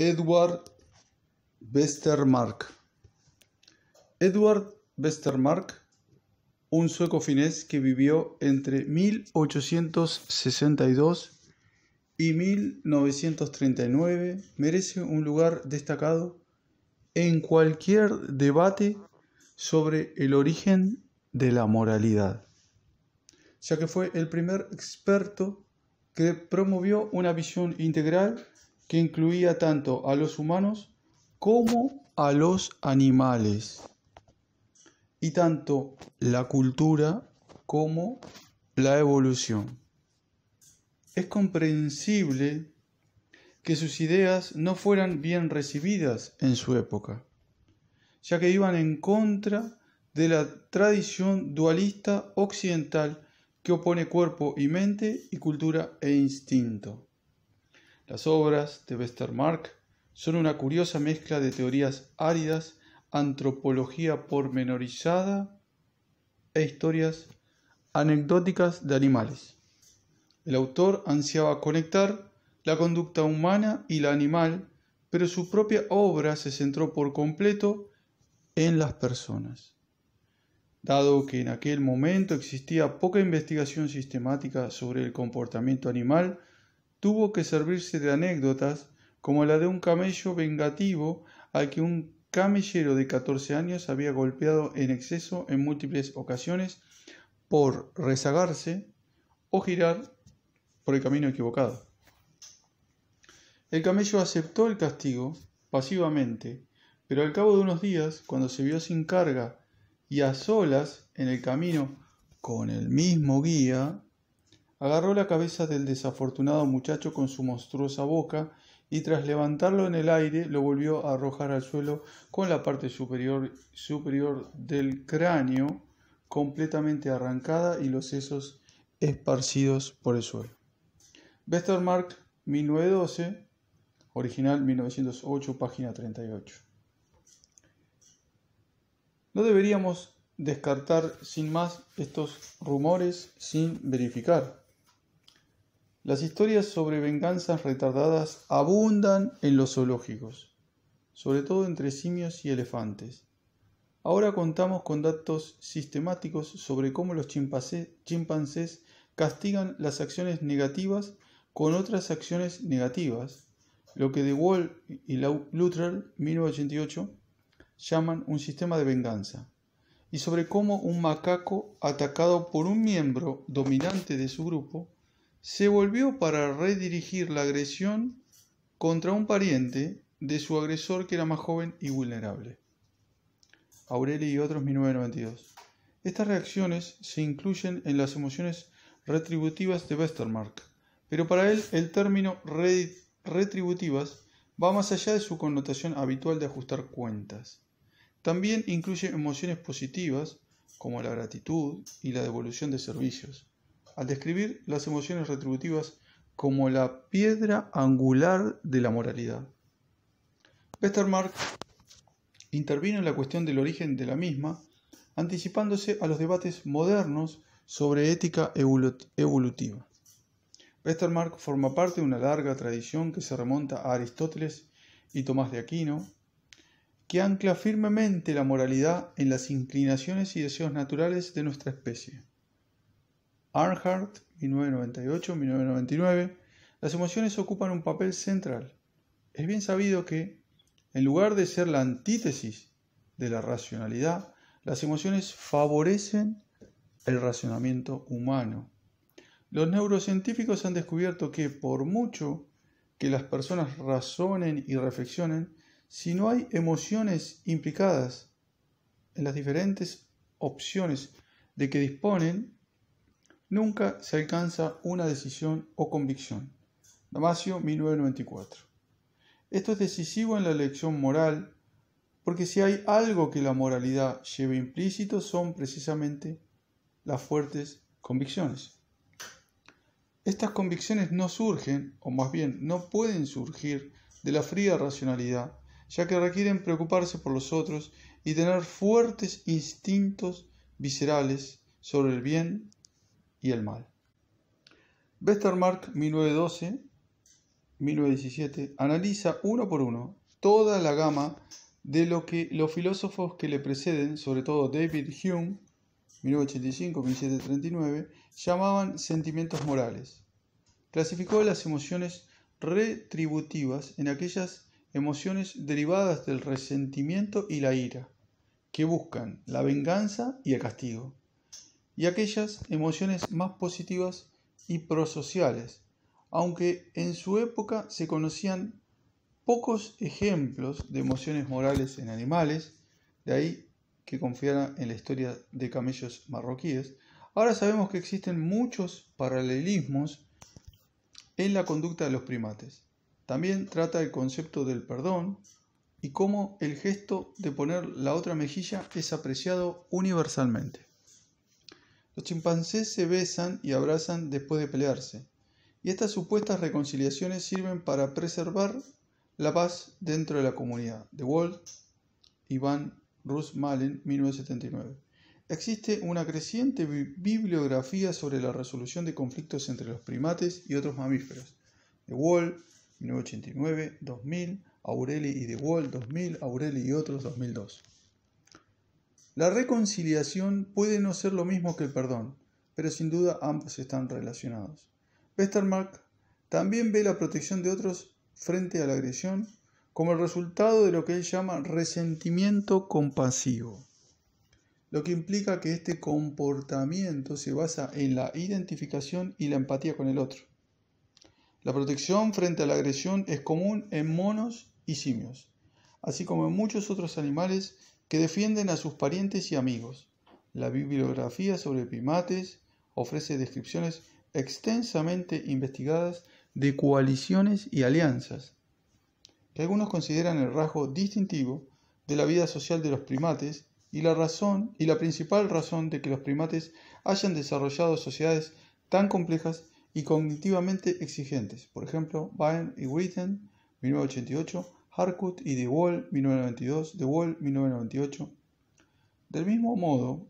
Edward Westermarck. Edward Westermarck, un sueco finés que vivió entre 1862 y 1939, merece un lugar destacado en cualquier debate sobre el origen de la moralidad, ya que fue el primer experto que promovió una visión integral que incluía tanto a los humanos como a los animales, y tanto la cultura como la evolución. Es comprensible que sus ideas no fueran bien recibidas en su época, ya que iban en contra de la tradición dualista occidental que opone cuerpo y mente y cultura e instinto. Las obras de Westermarck son una curiosa mezcla de teorías áridas, antropología pormenorizada e historias anecdóticas de animales. El autor ansiaba conectar la conducta humana y la animal, pero su propia obra se centró por completo en las personas. Dado que en aquel momento existía poca investigación sistemática sobre el comportamiento animal, tuvo que servirse de anécdotas como la de un camello vengativo al que un camellero de 14 años había golpeado en exceso en múltiples ocasiones por rezagarse o girar por el camino equivocado. El camello aceptó el castigo pasivamente, pero al cabo de unos días, cuando se vio sin carga y a solas en el camino con el mismo guía, agarró la cabeza del desafortunado muchacho con su monstruosa boca y tras levantarlo en el aire lo volvió a arrojar al suelo con la parte superior del cráneo completamente arrancada y los sesos esparcidos por el suelo. Westermarck, 1912, original 1908, página 38. No deberíamos descartar sin más estos rumores sin verificar. Las historias sobre venganzas retardadas abundan en los zoológicos, sobre todo entre simios y elefantes. Ahora contamos con datos sistemáticos sobre cómo los chimpancés castigan las acciones negativas con otras acciones negativas, lo que De Waal y Luttrell, 1988, llaman un sistema de venganza, y sobre cómo un macaco atacado por un miembro dominante de su grupo se volvió para redirigir la agresión contra un pariente de su agresor que era más joven y vulnerable. Aureli y otros, 1992. Estas reacciones se incluyen en las emociones retributivas de Westermarck, pero para él el término retributivas va más allá de su connotación habitual de ajustar cuentas. También incluye emociones positivas como la gratitud y la devolución de servicios, al describir las emociones retributivas como la piedra angular de la moralidad. Westermarck intervino en la cuestión del origen de la misma, anticipándose a los debates modernos sobre ética evolutiva. Westermarck forma parte de una larga tradición que se remonta a Aristóteles y Tomás de Aquino, que ancla firmemente la moralidad en las inclinaciones y deseos naturales de nuestra especie. Arnhart, 1998-1999, las emociones ocupan un papel central. Es bien sabido que, en lugar de ser la antítesis de la racionalidad, las emociones favorecen el razonamiento humano. Los neurocientíficos han descubierto que, por mucho que las personas razonen y reflexionen, si no hay emociones implicadas en las diferentes opciones de que disponen, nunca se alcanza una decisión o convicción. Damasio, 1994. Esto es decisivo en la elección moral, porque si hay algo que la moralidad lleva implícito son precisamente las fuertes convicciones. Estas convicciones no surgen, o más bien no pueden surgir, de la fría racionalidad, ya que requieren preocuparse por los otros y tener fuertes instintos viscerales sobre el bien y el mal. Westermarck, 1912, 1917, analiza uno por uno toda la gama de lo que los filósofos que le preceden, sobre todo David Hume, 1985-1739, llamaban sentimientos morales. Clasificó las emociones retributivas en aquellas emociones derivadas del resentimiento y la ira, que buscan la venganza y el castigo, y aquellas emociones más positivas y prosociales, aunque en su época se conocían pocos ejemplos de emociones morales en animales, de ahí que confiara en la historia de camellos marroquíes. Ahora sabemos que existen muchos paralelismos en la conducta de los primates. También trata el concepto del perdón y cómo el gesto de poner la otra mejilla es apreciado universalmente. Los chimpancés se besan y abrazan después de pelearse, y estas supuestas reconciliaciones sirven para preservar la paz dentro de la comunidad. De Walt y Van Roosmalen, 1979. Existe una creciente bibliografía sobre la resolución de conflictos entre los primates y otros mamíferos. De Walt, 1989, 2000, Aureli y De Walt, 2000, Aureli y otros, 2002. La reconciliación puede no ser lo mismo que el perdón, pero sin duda ambos están relacionados. Westermarck también ve la protección de otros frente a la agresión como el resultado de lo que él llama resentimiento compasivo, lo que implica que este comportamiento se basa en la identificación y la empatía con el otro. La protección frente a la agresión es común en monos y simios, así como en muchos otros animales que defienden a sus parientes y amigos. La bibliografía sobre primates ofrece descripciones extensamente investigadas de coaliciones y alianzas, que algunos consideran el rasgo distintivo de la vida social de los primates y la principal razón de que los primates hayan desarrollado sociedades tan complejas y cognitivamente exigentes. Por ejemplo, Byrne y Witten, 1988, Harcourt y De Wall, 1992, De Wall, 1998. Del mismo modo,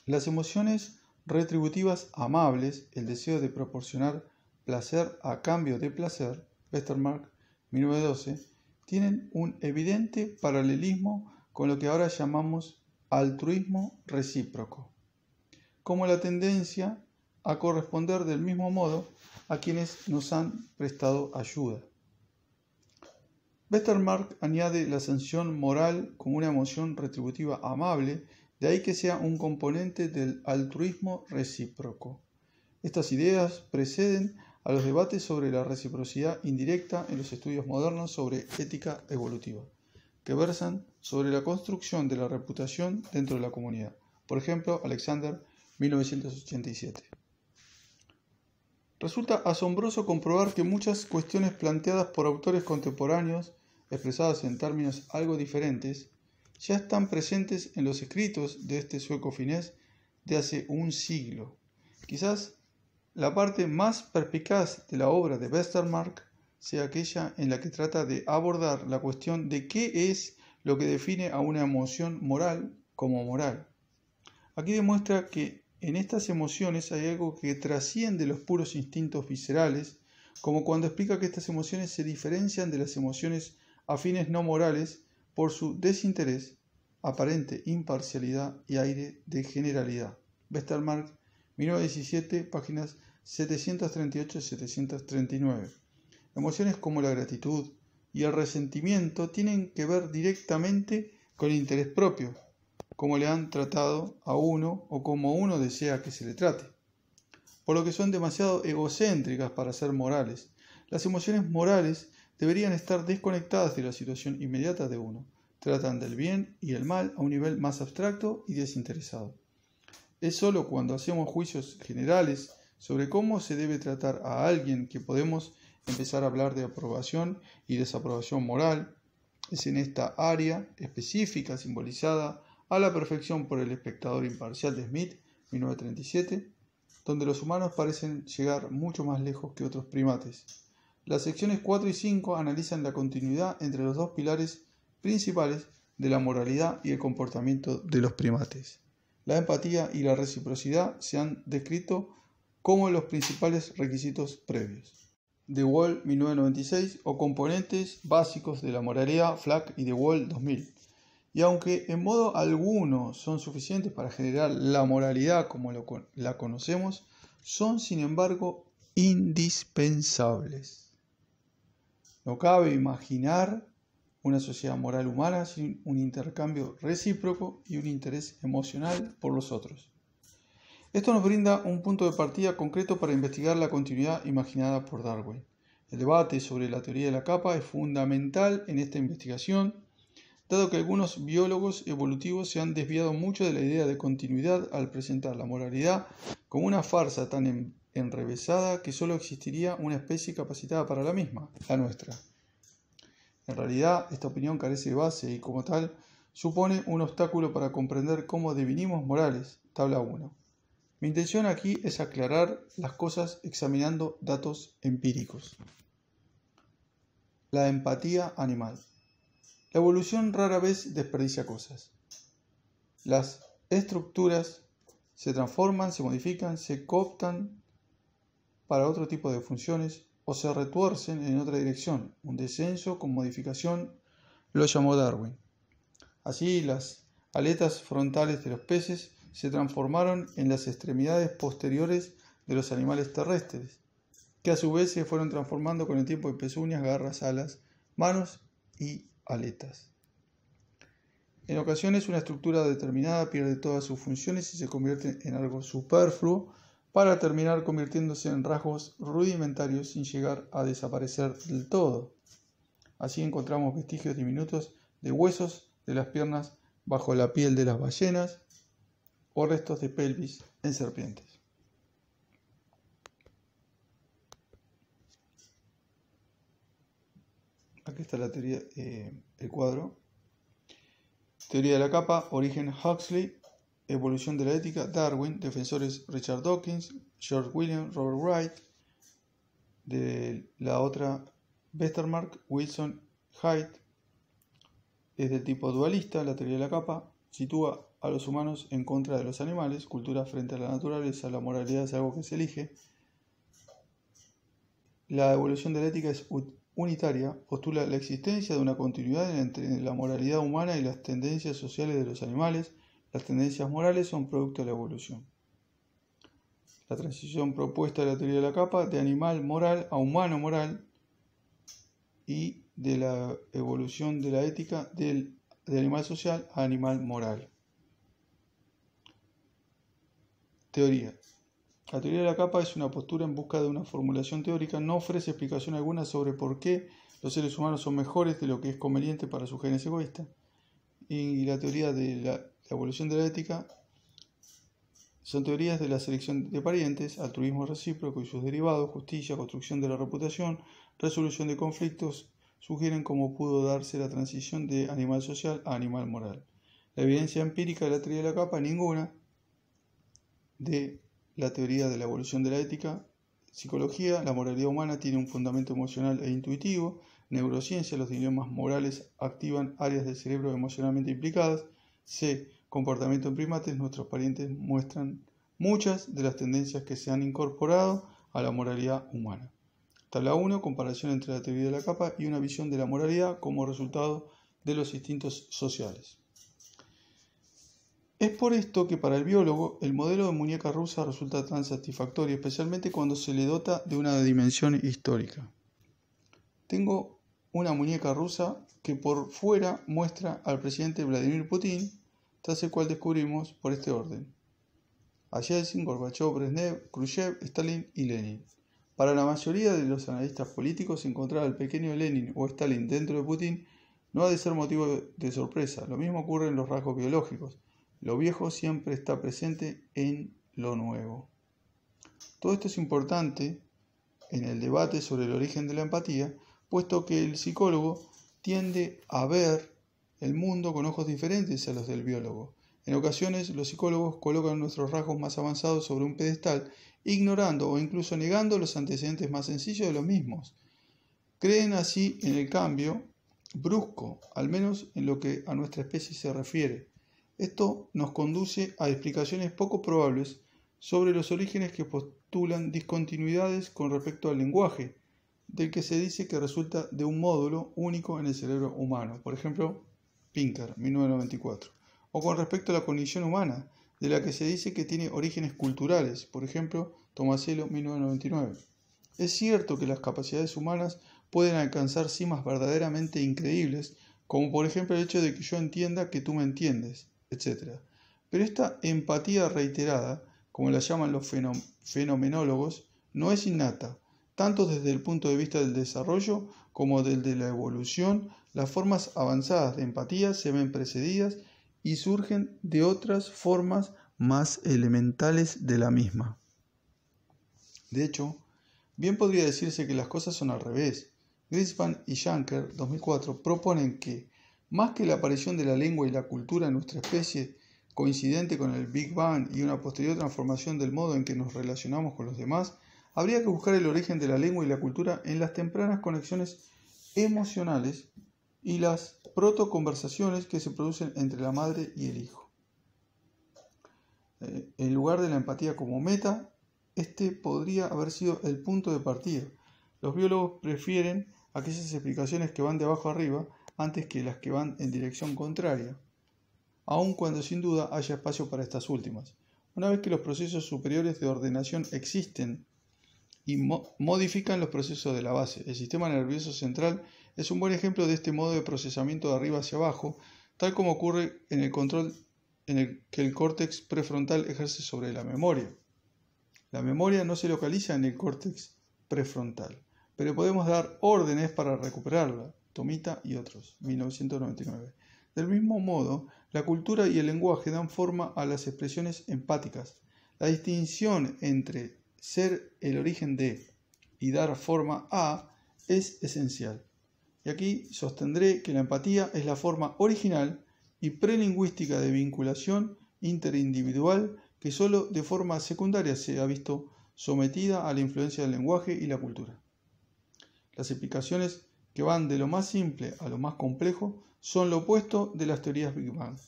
las emociones retributivas amables, el deseo de proporcionar placer a cambio de placer, Westermarck, 1912, tienen un evidente paralelismo con lo que ahora llamamos altruismo recíproco, como la tendencia a corresponder del mismo modo a quienes nos han prestado ayuda. Westermarck añade la sanción moral como una emoción retributiva amable, de ahí que sea un componente del altruismo recíproco. Estas ideas preceden a los debates sobre la reciprocidad indirecta en los estudios modernos sobre ética evolutiva, que versan sobre la construcción de la reputación dentro de la comunidad. Por ejemplo, Alexander, 1987. Resulta asombroso comprobar que muchas cuestiones planteadas por autores contemporáneos, expresadas en términos algo diferentes, ya están presentes en los escritos de este sueco finés de hace un siglo. Quizás la parte más perspicaz de la obra de Westermarck sea aquella en la que trata de abordar la cuestión de qué es lo que define a una emoción moral como moral. Aquí demuestra que en estas emociones hay algo que trasciende los puros instintos viscerales, como cuando explica que estas emociones se diferencian de las emociones afines no morales por su desinterés, aparente imparcialidad y aire de generalidad. Westermarck, 1917, páginas 738-739. Emociones como la gratitud y el resentimiento tienen que ver directamente con el interés propio, como le han tratado a uno o como uno desea que se le trate, por lo que son demasiado egocéntricas para ser morales. Las emociones morales deberían estar desconectadas de la situación inmediata de uno, tratan del bien y el mal a un nivel más abstracto y desinteresado. Es sólo cuando hacemos juicios generales sobre cómo se debe tratar a alguien que podemos empezar a hablar de aprobación y desaprobación moral. Es en esta área específica simbolizada a la perfección por el espectador imparcial de Smith, 1937, donde los humanos parecen llegar mucho más lejos que otros primates. Las secciones 4 y 5 analizan la continuidad entre los dos pilares principales de la moralidad y el comportamiento de los primates. La empatía y la reciprocidad se han descrito como los principales requisitos previos. de Wahl 1996 o Componentes básicos de la moralidad Flack y de Wahl 2000. Y aunque en modo alguno son suficientes para generar la moralidad como la conocemos, son sin embargo indispensables. No cabe imaginar una sociedad moral humana sin un intercambio recíproco y un interés emocional por los otros. Esto nos brinda un punto de partida concreto para investigar la continuidad imaginada por Darwin. El debate sobre la teoría de la capa es fundamental en esta investigación, dado que algunos biólogos evolutivos se han desviado mucho de la idea de continuidad al presentar la moralidad como una farsa tan enrevesada que solo existiría una especie capacitada para la misma, la nuestra. En realidad, esta opinión carece de base y, como tal, supone un obstáculo para comprender cómo definimos morales. Tabla 1. Mi intención aquí es aclarar las cosas examinando datos empíricos. La empatía animal. La evolución rara vez desperdicia cosas. Las estructuras se transforman, se modifican, se cooptan para otro tipo de funciones o se retuercen en otra dirección. Un descenso con modificación lo llamó Darwin. Así, las aletas frontales de los peces se transformaron en las extremidades posteriores de los animales terrestres, que a su vez se fueron transformando con el tiempo en pezuñas, garras, alas, manos y aletas. En ocasiones una estructura determinada pierde todas sus funciones y se convierte en algo superfluo para terminar convirtiéndose en rasgos rudimentarios sin llegar a desaparecer del todo. Así encontramos vestigios diminutos de huesos de las piernas bajo la piel de las ballenas o restos de pelvis en serpientes. Aquí está la teoría, el cuadro. Teoría de la capa, origen Huxley, evolución de la ética, Darwin, defensores Richard Dawkins, George William, Robert Wright, de la otra Westermarck, Wilson, Haidt. Es del tipo dualista, la teoría de la capa, sitúa a los humanos en contra de los animales, cultura frente a la naturaleza, la moralidad es algo que se elige. La evolución de la ética es unitaria, postula la existencia de una continuidad entre la moralidad humana y las tendencias sociales de los animales. Las tendencias morales son producto de la evolución. La transición propuesta de la teoría de la capa de animal moral a humano moral y de la evolución de la ética de animal social a animal moral. Teoría. La teoría de la capa es una postura en busca de una formulación teórica, no ofrece explicación alguna sobre por qué los seres humanos son mejores de lo que es conveniente para sus genes egoístas. Y la teoría de la evolución de la ética son teorías de la selección de parientes, altruismo recíproco y sus derivados, justicia, construcción de la reputación, resolución de conflictos, sugieren cómo pudo darse la transición de animal social a animal moral. La evidencia empírica de la teoría de la capa, ninguna. De la teoría de la evolución de la ética, psicología, la moralidad humana tiene un fundamento emocional e intuitivo. Neurociencia, los dilemas morales activan áreas del cerebro emocionalmente implicadas. C. Comportamiento en primates, nuestros parientes muestran muchas de las tendencias que se han incorporado a la moralidad humana. Tabla 1. Comparación entre la teoría de la capa y una visión de la moralidad como resultado de los instintos sociales. Es por esto que para el biólogo el modelo de muñeca rusa resulta tan satisfactorio, especialmente cuando se le dota de una dimensión histórica. Tengo una muñeca rusa que por fuera muestra al presidente Vladimir Putin, tras el cual descubrimos por este orden: a Yeltsin, Gorbachev, Brezhnev, Khrushchev, Stalin y Lenin. Para la mayoría de los analistas políticos, encontrar al pequeño Lenin o Stalin dentro de Putin no ha de ser motivo de sorpresa. Lo mismo ocurre en los rasgos biológicos. Lo viejo siempre está presente en lo nuevo. Todo esto es importante en el debate sobre el origen de la empatía, puesto que el psicólogo tiende a ver el mundo con ojos diferentes a los del biólogo. En ocasiones, los psicólogos colocan nuestros rasgos más avanzados sobre un pedestal, ignorando o incluso negando los antecedentes más sencillos de los mismos. Creen así en el cambio brusco, al menos en lo que a nuestra especie se refiere. Esto nos conduce a explicaciones poco probables sobre los orígenes que postulan discontinuidades con respecto al lenguaje, del que se dice que resulta de un módulo único en el cerebro humano, por ejemplo, Pinker, 1994, o con respecto a la cognición humana, de la que se dice que tiene orígenes culturales, por ejemplo, Tomasello, 1999. Es cierto que las capacidades humanas pueden alcanzar cimas verdaderamente increíbles, como por ejemplo el hecho de que yo entienda que tú me entiendes, etc. Pero esta empatía reiterada, como la llaman los fenomenólogos, no es innata. Tanto desde el punto de vista del desarrollo como del de la evolución, las formas avanzadas de empatía se ven precedidas y surgen de otras formas más elementales de la misma. De hecho, bien podría decirse que las cosas son al revés. Greenspan y Shanker, 2004, proponen que, más que la aparición de la lengua y la cultura en nuestra especie, coincidente con el Big Bang y una posterior transformación del modo en que nos relacionamos con los demás, habría que buscar el origen de la lengua y la cultura en las tempranas conexiones emocionales y las protoconversaciones que se producen entre la madre y el hijo. En lugar de la empatía como meta, este podría haber sido el punto de partida. Los biólogos prefieren aquellas explicaciones que van de abajo arriba antes que las que van en dirección contraria, aun cuando sin duda haya espacio para estas últimas. Una vez que los procesos superiores de ordenación existen y modifican los procesos de la base, el sistema nervioso central es un buen ejemplo de este modo de procesamiento de arriba hacia abajo, tal como ocurre en el control en el que el córtex prefrontal ejerce sobre la memoria. La memoria no se localiza en el córtex prefrontal, pero podemos dar órdenes para recuperarla. Tomita y otros, 1999. Del mismo modo, la cultura y el lenguaje dan forma a las expresiones empáticas. La distinción entre ser el origen de y dar forma a es esencial. Y aquí sostendré que la empatía es la forma original y prelingüística de vinculación interindividual que solo de forma secundaria se ha visto sometida a la influencia del lenguaje y la cultura. Las explicaciones que van de lo más simple a lo más complejo son lo opuesto de las teorías Big Bang.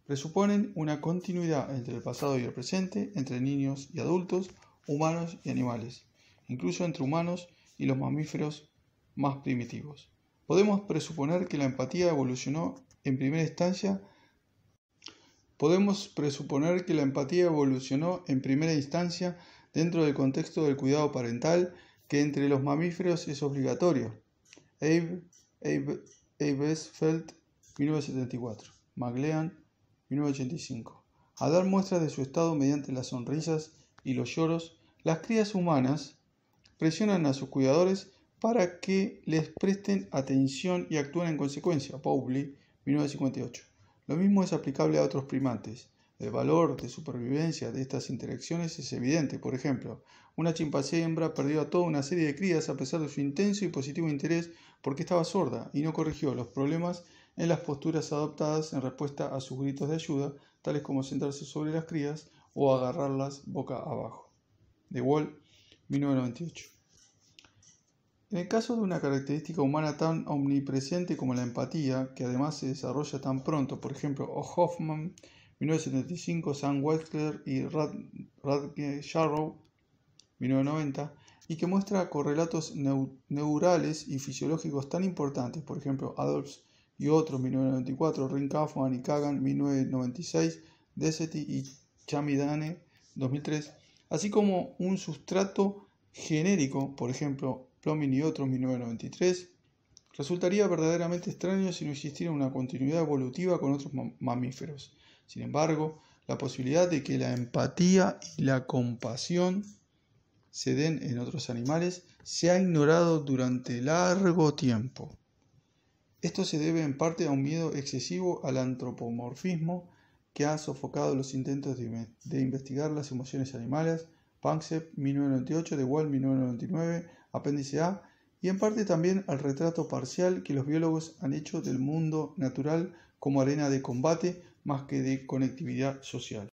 Presuponen una continuidad entre el pasado y el presente, entre niños y adultos, humanos y animales, incluso entre humanos y los mamíferos más primitivos. Podemos presuponer que la empatía evolucionó en primera instancia dentro del contexto del cuidado parental, que entre los mamíferos es obligatorio. Abe Esfeld, 1974. McLean, 1985. A dar muestras de su estado mediante las sonrisas y los lloros, las crías humanas presionan a sus cuidadores para que les presten atención y actúen en consecuencia. Bowley, 1958. Lo mismo es aplicable a otros primates. El valor de supervivencia de estas interacciones es evidente. Por ejemplo, una chimpancé hembra perdió a toda una serie de crías a pesar de su intenso y positivo interés porque estaba sorda y no corrigió los problemas en las posturas adoptadas en respuesta a sus gritos de ayuda, tales como sentarse sobre las crías o agarrarlas boca abajo. De Wall, 1998. En el caso de una característica humana tan omnipresente como la empatía, que además se desarrolla tan pronto, por ejemplo, Hoffman, 1975, Sam Wexler y Radke Sharrow, 1990, y que muestra correlatos neurales y fisiológicos tan importantes, por ejemplo, Adolphs y otros, 1994, Ring Kaufman y Kagan, 1996, Desetti y Chamidane, 2003, así como un sustrato genérico, por ejemplo, Plomin y otros, 1993, resultaría verdaderamente extraño si no existiera una continuidad evolutiva con otros mamíferos. Sin embargo, la posibilidad de que la empatía y la compasión se den en otros animales se ha ignorado durante largo tiempo. Esto se debe en parte a un miedo excesivo al antropomorfismo que ha sofocado los intentos de investigar las emociones animales, Panksepp, 1998, De Waal, 1999, Apéndice A, y en parte también al retrato parcial que los biólogos han hecho del mundo natural como arena de combate más que de conectividad social.